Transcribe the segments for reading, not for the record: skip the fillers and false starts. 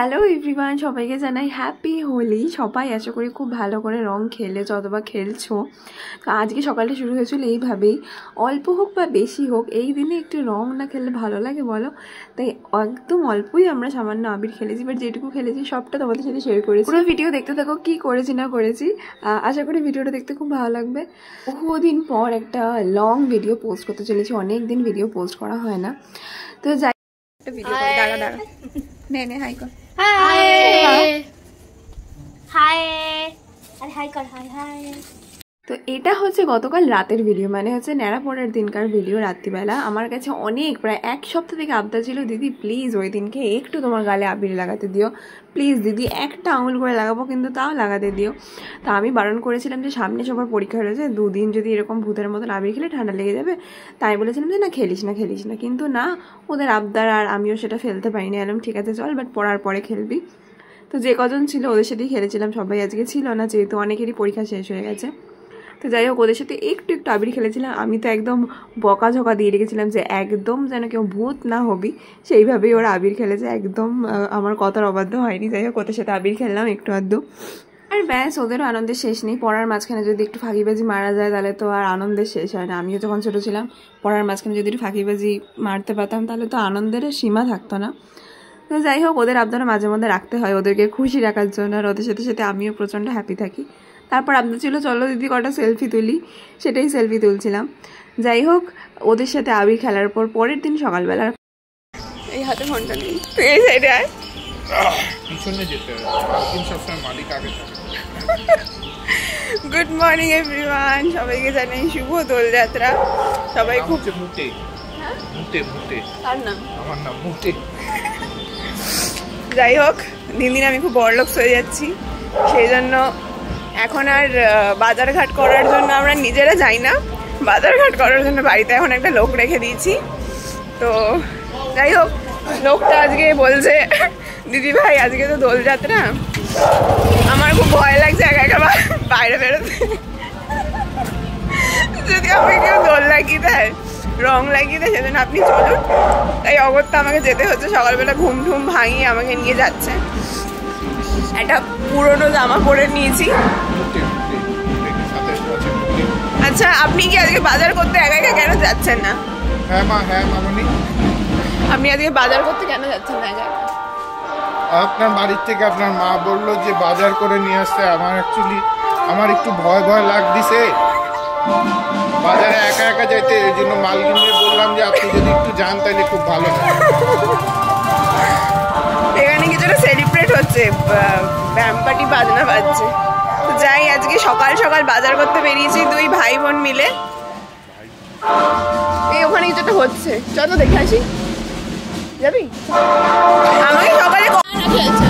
Hello everyone, সবাইকে জানাই happy Holi. সবাই আশা করি খুব ভালো করে রং খেলেছো অথবা খেলছো। তো আজকে সকালটা শুরু হয়েছিল এইভাবেই, অল্প হোক বা বেশি হোক এই দিনে একটু রং না খেললে ভালো লাগে বলো? তাই একদম অল্পই আমরা সামান্য আবির খেলেছি, বাট যেটুকু খেলেছি সবটা তোমাদের সাথে শেয়ার করেছি। পুরো ভিডিও দেখতে থাকো কী করেছি না করেছি। আশা করি ভিডিওটা দেখতে খুব ভালো লাগবে। বহুদিন পর একটা লং ভিডিও পোস্ট করতে চলেছি, অনেক দিন ভিডিও পোস্ট করা হয় না। তো যাই একটা ভিডিও করে দাঁড়া নে হাই কর। তো এটা হচ্ছে গতকাল রাতের ভিডিও, মানে হচ্ছে ন্যাড়া পড়ার দিনকার ভিডিও। রাত্রিবেলা আমার কাছে অনেক প্রায় এক সপ্তাহ থেকে আবদার ছিল, দিদি প্লিজ ওই দিনকে একটু তোমার গালে আবির লাগাতে দিও, প্লিজ দিদি একটা আঙুল করে লাগাবো কিন্তু তাও লাগাতে দিও। তা আমি বারণ করেছিলাম যে সামনে সবার পরীক্ষা রয়েছে, দুদিন যদি এরকম ভূতের মতন আবির খেলে ঠান্ডা লেগে যাবে। তাই বলেছিলাম যে না খেলিস না, কিন্তু না, ওদের আবদার আর আমিও সেটা ফেলতে পারিনি। এলাম ঠিক আছে চল, বাট পড়ার পরে খেলবি। তো যে কজন ছিল ওদের সাথেই খেলেছিলাম, সবাই আজকে ছিল না যেহেতু অনেকেরই পরীক্ষা শেষ হয়ে গেছে। তো যাই হোক ওদের সাথে একটু আবির খেলেছিলাম। আমি তো একদম বকাঝকা দিয়ে রেখেছিলাম যে একদম যেন কেউ ভূত না হবি, সেইভাবেই ওরা আবির খেলেছে, একদম আমার কথার অবাধ্য হয়নি। যাই হোক ওদের সাথে আবির খেললাম একটু আধটু, আর ব্যাস ওদেরও আনন্দের শেষ নেই। পড়ার মাঝখানে যদি একটু ফাঁকিবাজি মারা যায় তাহলে তো আর আনন্দের শেষ হয় না। আমিও যখন ছোটো ছিলাম পড়ার মাঝখানে যদি একটু ফাঁকিবাজি মারতে পারতাম তাহলে তো আনন্দের সীমা থাকতো না। তো যাই হোক ওদের আবদার মাঝে মধ্যে রাখতে হয় ওদেরকে খুশি রাখার জন্য, আর ওদের সাথে সাথে আমিও প্রচণ্ড হ্যাপি থাকি। তারপর আবদার ছিল চলো দিদি কটা সেলফি তুলি, সেটাই সেলফি তুলছিলাম। যাই হোক ওদের সাথে আবির খেলার পর পরের দিন সকালবেলা এই হাতে ফোনটা নেই, তুই এই সাইডে আয়, পিছনে যেতে হবে, সবসময় মালিক আগে থাকে। গুড মর্নিং এভরিওয়ান, সবাইকে জানাই শুভ দোলযাত্রা। সবাই খুব মুটে তার নাম আমার নাম মুটে। যাই হোক দিন দিন আমি খুব বড়লোক হয়ে যাচ্ছি, সেই জন্য এখন আর বাজারঘাট করার জন্য আমরা নিজেরা যাই না, বাজারঘাট করার জন্য বাড়িতে এখন একটা লোক রেখে দিয়েছি। তো যাই হোক লোকটা আজকে বলছে দিদি ভাই আজকে তো দোলযাত্রা, আমার খুব ভয় লাগছে একা একা বাইরে বেরোতে, যদি আমাকে কেউ দোল লাগিয়ে দেয় রং লাগিয়ে দেয় সেদিন আপনি চলুন। তাই অগত্যা আমাকে যেতে হচ্ছে, সকালবেলা ঘুম ঠুম ভাঙিয়ে আমাকে নিয়ে যাচ্ছে। একটা পুরনো জামা পরে নিয়েছি। আচ্ছা আপনি কি আজকে বাজার করতে একা একা কেন যাচ্ছেন না? হ্যাঁ মা, হ্যাঁ মামনি। আপনি আজকে বাজার করতে কেন যাচ্ছেন না একা? আপনার বাড়ির থেকে আপনার মা বললো যে বাজার করে নিয়ে আসতে। আমার একটু ভয় লাগতেছে বাজারে একা একা যাইতে, এই জন্য মালকিনকে বললাম যে আপনি যদি একটু যান তাহলে খুব ভালো হয়। এখানে কিছুটা সেলিব্রেট হচ্ছে, ব্যাম পার্টি বাজনা বাজছে। তো যাই আজকে সকাল সকাল বাজার করতে বেরিয়েছি দুই ভাই বোন মিলে। এই ওখানে কিছুটা হচ্ছে, চলো দেখে আসি। যাবি? আমাকে সকালে খেলছে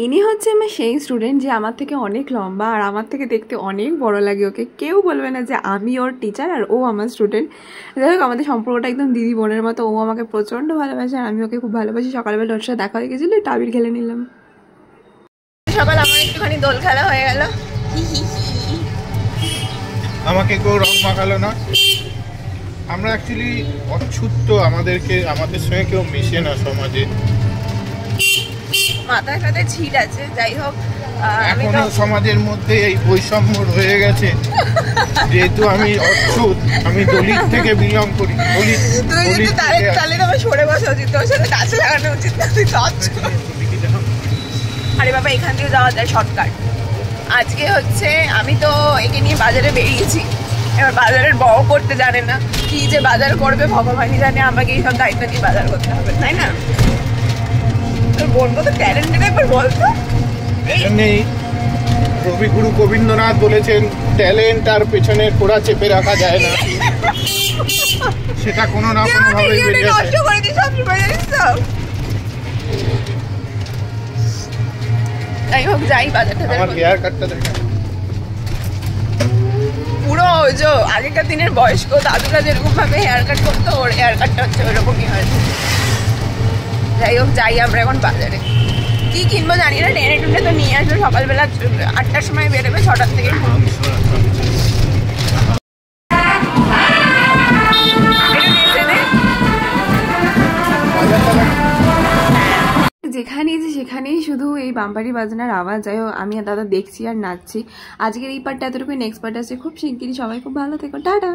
ইনি হচ্ছে আমার সেই স্টুডেন্ট যে আমার থেকে অনেক লম্বা আর আমার থেকে দেখতে অনেক বড় লাগে ওকে। কেউ বলবে না যে আমি ওর টিচার আর ও আমার স্টুডেন্ট। যাই হোক আমাদের সম্পর্কটা একদম দিদি বোনের মতো, ও আমাকে প্রচণ্ড ভালোবাসে আর আমি ওকে খুব ভালোবাসি। সকালবেলা ওর সাথে দেখা হয়ে গেছিলো, একটু আবির খেলে নিলাম। সকাল আমার একটুখানি দোল খেলা হয়ে গেল, আমাকে কেউ রং মাখালো না। আমরা অ্যাকচুয়ালি অচ্ছুত, আমাদের সঙ্গে কেউ মিশে না সমাজে, মাথায় সাথে ছিট আছে। যাই হোক এখনো সমাজের মধ্যে এই বৈষম্য রয়ে গেছে। যেহেতু আমি অচ্ছুত, আমি দলিত থেকে বিলং করি, তাহলে আমার সরে বসা উচিত, তোর সাথে কাছে লাগানো উচিত না। আরে বাবা এখান থেকে যাওয়া যায় শর্টকাট। আজকে হচ্ছে আমি তো একে নিয়ে বাজারে বেরিয়েছি, এবার বাজারের বউ করতে জানে না, কি যে বাজার করবে ভগবানই জানে, আমাকে এইসব দায়িত্ব নিয়ে বাজার করতে হবে, তাই না? তোর বোন কত ট্যালেন্টেড একবার বলতো। নেই, কবিগুরু গোবিন্দনাথ বলেছেন ট্যালেন্ট আর পেছনের কোড়া চেপে রাখা যায় না। সেটা কোনো না কোনো ভাবে বেরিয়ে আসে। যাই হোক, যাই বাজারটা। আমার হেয়ার কাটটা দেখা পুরো ওই যে আগেকার দিনের বয়স্ক দাদুরা যেরকম ভাবে হেয়ার কাট করতো, ওর হেয়ার কাটটা হচ্ছে ওইরকমই হয়েছে। যাই হোক, যাই আমরা এখন বাজারে। কি কিনবো জানি না, টেনে টুনে তো নিয়ে আসবে। সকালবেলা 8টার সময় বেরোবে, 6টার থেকে। যেখানেই যে সেখানেই শুধু এই বাম্পারি বাজনার আওয়াজ। যাই হোক, আমি আর দাদা দেখছি আর নাচছি। আজকের এই পার্টটা এতটুকু, নেক্সট পার্ট আছে খুব শিগগিরই। সবাই খুব ভালো থেকো, টাটা।